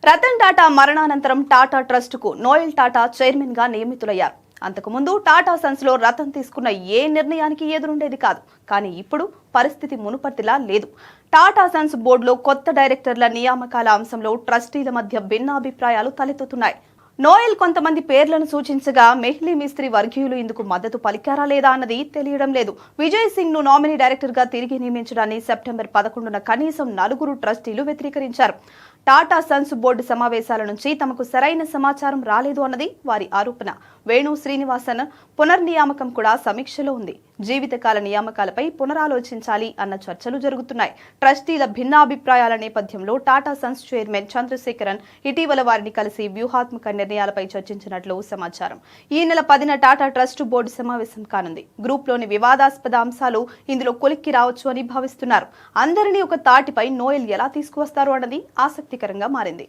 రతన్ టాటా మరణానంతరం Tata ట్రస్టుకు Noel Tata chairman గా నియమితులయ్యారు. అంతకుముందు టాటా సన్స్ లో రతన్ తీసుకున్న ఏ నిర్ణయానికి ఎదురుండేది కాదు. కానీ ఇప్పుడు పరిస్థితి మునుపటిలా లేదు. టాటా సన్స్ బోర్డులో కొత్త డైరెక్టర్ల నియామకాల అంశంలో ట్రస్టీల మధ్య భిన్నాభిప్రాయాలు తలెత్తుతున్నాయి. నోయల్ కొంతమంది పేర్లను సూచించగా మెహ్లీ మిస్త్రీ వర్గీయులు ఇందుకు మద్దతు పలికారా లేదా అన్నది తెలియడం లేదు. విజయ్ సింగ్ ను నామినీ డైరెక్టర్ గా తిరిగి నియమించడాన్ని సెప్టెంబర్ 11న కనీసం 4 ట్రస్టీలు వ్యతిరేకరించారు. టాటా సన్స్ బోర్డు సమావేశాల నుంచి తమకు సరైన సమాచారం రాలేదు అన్నది వారి ఆరోపణ. వేణు శ్రీనివాసన్ పునర్నియామకం కూడా సమీక్షలో ఉంది. జీవితకాల నియామకాలపై పునరాలోచించాలి అన్న చర్చలు జరుగుతున్నాయి. ట్రస్టీల భిన్నాభిప్రాయాల నేపథ్యంలో టాటా సన్స్ చైర్మన్ చంద్రశేఖరన్ ఇటీవల వారిని కలిసి వ్యూహాత్మక నిర్ణయాలపై చర్చించినట్లు సమాచారం. ఈ నెల 10న టాటా ట్రస్ట్ బోర్డు సమావేశం కానుంది. గ్రూప్లోని వివాదాస్పద అంశాలు ఇందులో కొలిక్కి రావచ్చు అని భావిస్తున్నారు. అందరినీ ఒక తాటిపై నోయల్ ఎలా తీసుకువస్తారు అన్నది ఆసక్తికరంగా మారింది.